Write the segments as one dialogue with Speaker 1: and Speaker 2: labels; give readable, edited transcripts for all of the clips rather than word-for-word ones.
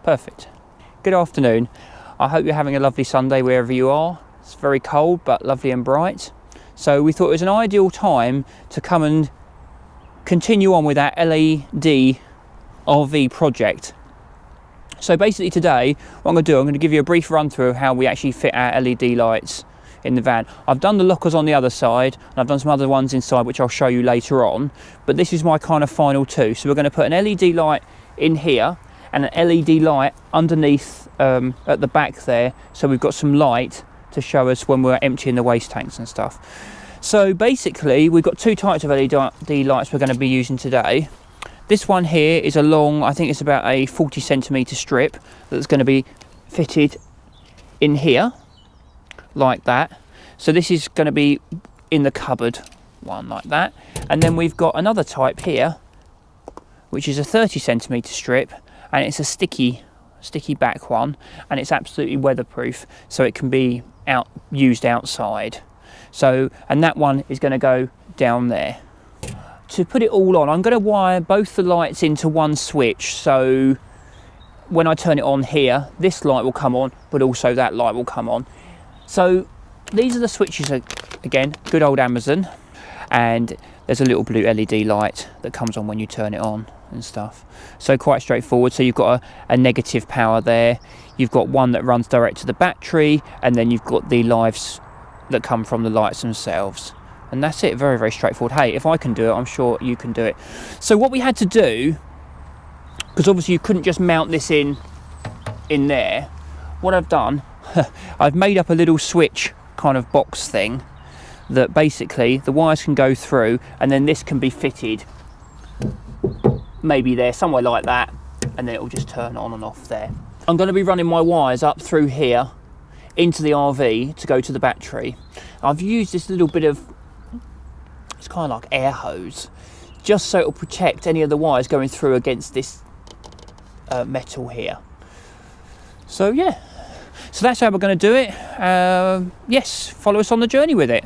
Speaker 1: Perfect. Good afternoon. I hope you're having a lovely Sunday wherever you are. It's very cold but lovely and bright. So we thought it was an ideal time to come and continue on with our LED RV project. So basically today, what I'm going to do, I'm going to give you a brief run through of how we actually fit our LED lights in the van. I've done the lockers on the other side, and I've done some other ones inside which I'll show you later on, but this is my kind of final two. So we're going to put an LED light in here and an LED light underneath at the back there, so we've got some light to show us when we're emptying the waste tanks and stuff. So basically we've got two types of LED lights we're going to be using today. This one here is a long, I think it's about a 40cm strip that's going to be fitted in here like that. So this is going to be in the cupboard, one like that. And then we've got another type here which is a 30cm strip, and it's a sticky back one, and it's absolutely weatherproof, so it can be used outside. So, and that one is going to go down there. To put it all on, I'm going to wire both the lights into one switch, so when I turn it on here, this light will come on, but also that light will come on. So these are the switches, again, good old Amazon, and there's a little blue LED light that comes on when you turn it on and stuff. So quite straightforward. So you've got a negative power there, you've got one that runs direct to the battery, and then you've got the lives that come from the lights themselves. And that's it, very, very straightforward. Hey, if I can do it, I'm sure you can do it. So what we had to do, because obviously you couldn't just mount this in there, what I've done, I've made up a little switch kind of box thing that basically the wires can go through, and then this can be fitted maybe there, somewhere like that, and then it will just turn on and off there. I'm going to be running my wires up through here into the RV to go to the battery. I've used this little bit of, it's kind of like air hose, just so it'll protect any of the wires going through against this metal here. So yeah, so that's how we're going to do it. Yes, follow us on the journey with it.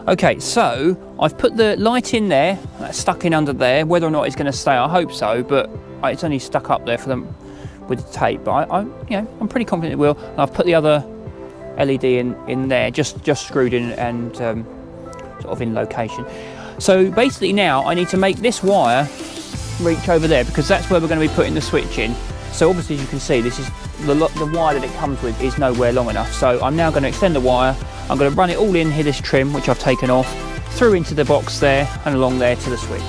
Speaker 1: Okay, so I've put the light in there, that's stuck in under there. Whether or not it's going to stay, I hope so, but it's only stuck up there for them with the tape. But I'm pretty confident it will. And I've put the other LED in there, just screwed in and sort of in location. So basically now I need to make this wire reach over there, because that's where we're going to be putting the switch in. So obviously, as you can see, this is the wire that it comes with is nowhere long enough. So I'm now going to extend the wire. I'm going to run it all in here, this trim, which I've taken off, through into the box there and along there to the switch.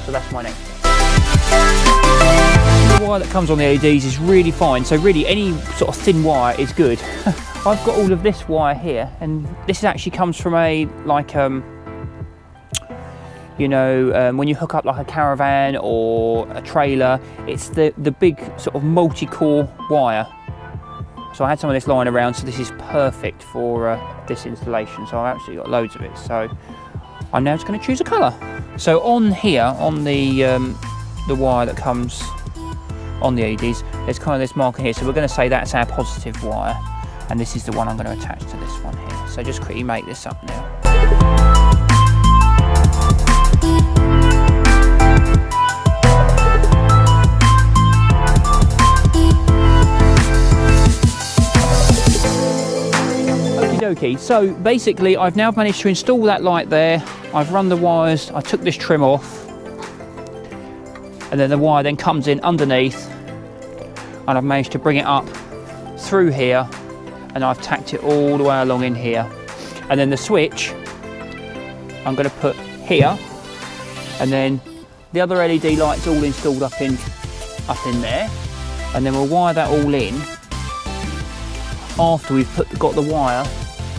Speaker 1: So that's my next step. The wire that comes on the LEDs is really fine. So really any sort of thin wire is good. I've got all of this wire here, and this actually comes from a, like, when you hook up like a caravan or a trailer, it's the big sort of multi-core wire. So I had some of this lying around, so this is perfect for this installation. So I've actually got loads of it. So I'm now just going to choose a colour. So on here, on the wire that comes on the LEDs, there's kind of this marker here. So we're going to say that's our positive wire, and this is the one I'm going to attach to this one here. So just quickly make this up now. Okay, so basically I've now managed to install that light there. I've run the wires, I took this trim off, and then the wire then comes in underneath, and I've managed to bring it up through here, and I've tacked it all the way along in here. And then the switch I'm going to put here, and then the other LED lights all installed up in there, and then we'll wire that all in after we've got the wire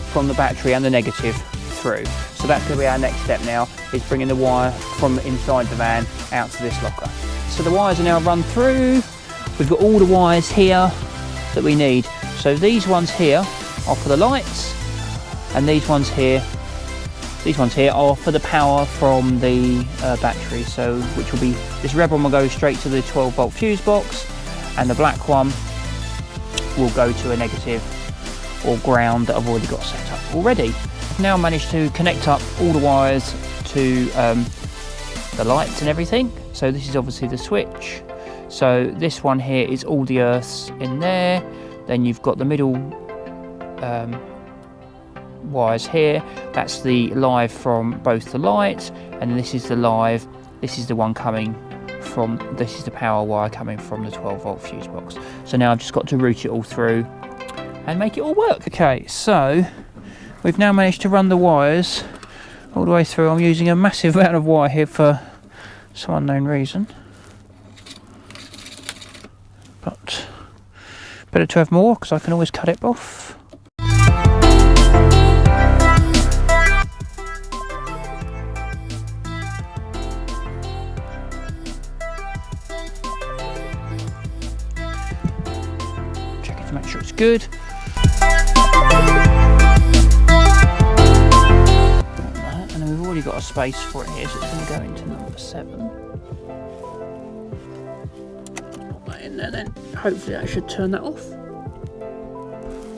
Speaker 1: from the battery and the negative through. So So that's going to be our next step now, is bringing the wire from inside the van out to this locker. So the wires are now run through. We've got all the wires here that we need. So these ones here are for the lights, and these ones here are for the power from the battery. So which will be, this red one will go straight to the 12-volt fuse box, and the black one will go to a negative or ground that I've already got set up already. I've now managed to connect up all the wires to the lights and everything. So this is obviously the switch. So this one here is all the earths in there. Then you've got the middle wires here. That's the live from both the lights, and this is the live. This is the one coming from, this is the power wire coming from the 12-volt fuse box. So now I've just got to route it all through and make it all work. Okay, so we've now managed to run the wires all the way through. I'm using a massive amount of wire here for some unknown reason, but better to have more because I can always cut it off. Check it to make sure it's good. And then we've already got a space for it here, so it's going to go into number 7. Put that in there then. Hopefully that should turn that off.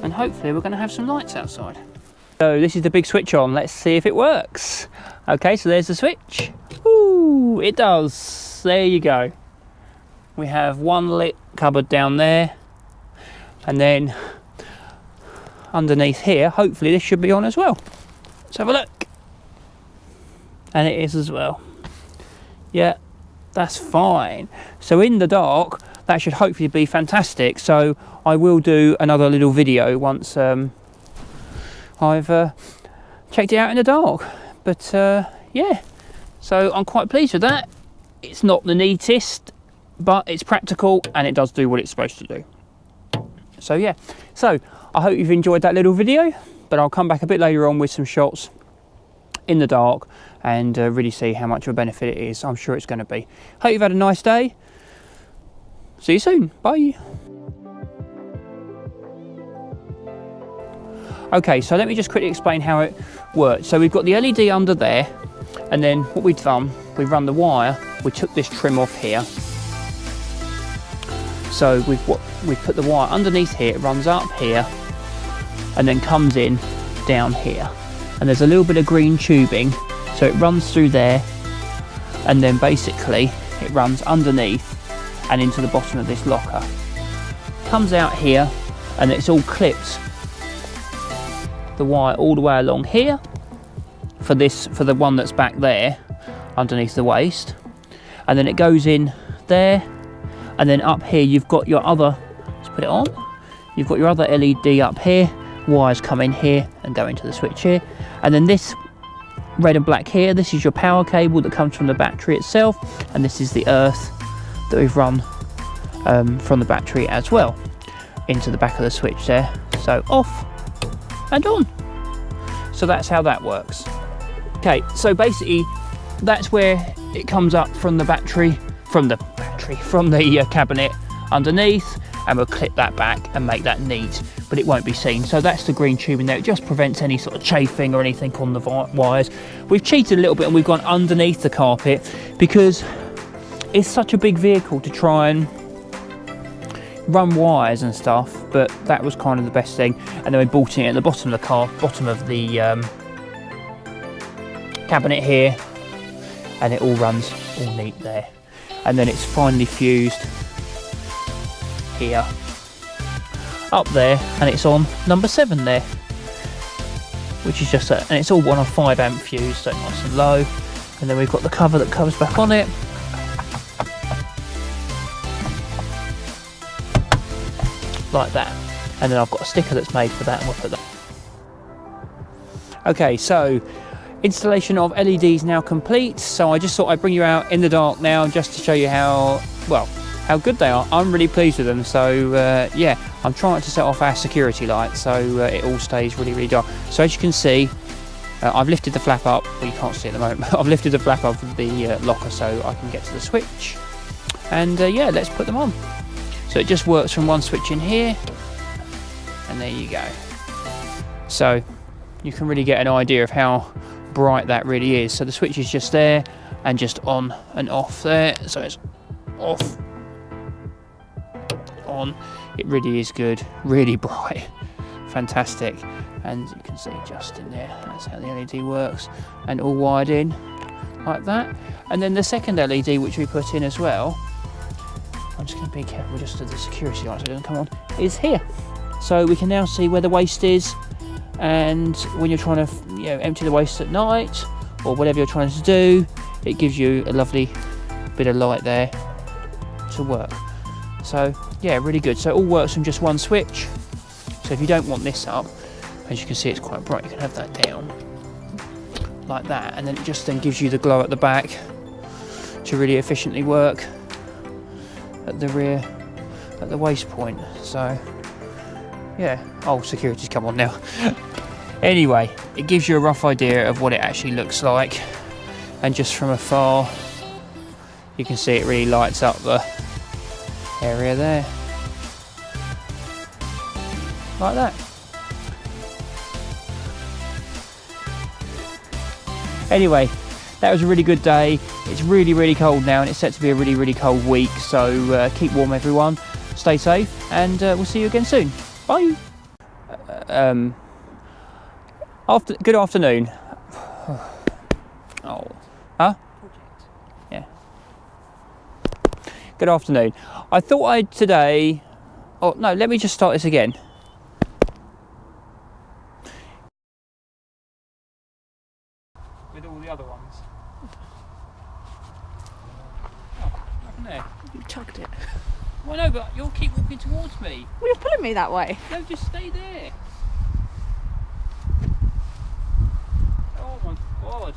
Speaker 1: And hopefully we're going to have some lights outside. So this is the big switch on. Let's see if it works. Okay, so there's the switch. Ooh, it does. There you go. We have one lit cupboard down there. And then underneath here, hopefully this should be on as well. Let's have a look. And it is as well. Yeah, that's fine. So in the dark, that should hopefully be fantastic. So I will do another little video once I've checked it out in the dark. But yeah, so I'm quite pleased with that. It's not the neatest, but it's practical and it does do what it's supposed to do. So yeah, so I hope you've enjoyed that little video, but I'll come back a bit later on with some shots in the dark and really see how much of a benefit it is. I'm sure it's going to be. Hope you've had a nice day. See you soon. Bye. Okay, so let me just quickly explain how it works. So we've got the LED under there, and then what we've done, we've run the wire. We took this trim off here. So we've put the wire underneath here. It runs up here, and then comes in down here. And there's a little bit of green tubing, so it runs through there, and then basically it runs underneath and into the bottom of this locker. Comes out here, and it's all clipped, the wire all the way along here for the one that's back there underneath the waist, and then it goes in there, and then up here you've got your other, let's put it on, you've got your other LED up here. Wires come in here and go into the switch here, and then this red and black here, this is your power cable that comes from the battery itself, and this is the earth that we've run from the battery as well into the back of the switch there. So off and on. So that's how that works. Okay, so basically that's where it comes up from the battery, from the cabinet underneath, and we'll clip that back and make that neat, but it won't be seen. So that's the green tubing there. It just prevents any sort of chafing or anything on the wires. We've cheated a little bit and we've gone underneath the carpet because it's such a big vehicle to try and run wires and stuff, but that was kind of the best thing. And then we bought it at the bottom of the bottom of the cabinet here, and it all runs all neat there. And then it's finally fused here, up there, and it's on number 7 there, which is just and it's all on a 5 amp fuse, so nice and low. And then we've got the cover that comes back on it, like that, and then I've got a sticker that's made for that, and we'll put that. Okay, so installation of LEDs now complete. So I just thought I'd bring you out in the dark now just to show you how good they are. I'm really pleased with them. So yeah, I'm trying to set off our security light so it all stays really dark. So as you can see, I've lifted the flap up, well you can't see at the moment, I've lifted the flap up of the locker so I can get to the switch. And yeah, let's put them on. So it just works from one switch in here, and there you go. So you can really get an idea of how bright that really is. So the switch is just there and just on and off there. So it's off, on. It really is good, really bright, fantastic. And you can see just in there, that's how the LED works, and all wired in like that. And then the second LED which we put in as well, I'm just going to be careful just of the security light so it doesn't come on, is here. So we can now see where the waste is, and when you're trying to empty the waste at night or whatever you're trying to do, it gives you a lovely bit of light there to work. So yeah, really good. So it all works from just one switch. So if you don't want this up, as you can see it's quite bright, you can have that down like that, and then it just then gives you the glow at the back to really efficiently work at the rear, at the waste point. So yeah, oh, security's come on now. Anyway, it gives you a rough idea of what it actually looks like, and just from afar you can see it really lights up the area there like that. Anyway, that was a really good day. It's really, really cold now, and it's set to be a really, really cold week. So keep warm, everyone. Stay safe, and we'll see you again soon. Bye. Good afternoon. Oh, huh? Yeah. Good afternoon. I thought I'd today. Oh no, let me just start this again. With all the other ones. Oh, nothing there.
Speaker 2: You chugged it.
Speaker 1: Well, no, but you'll keep walking towards me.
Speaker 2: Well, you're pulling me that way.
Speaker 1: No, just stay there. Oh my God.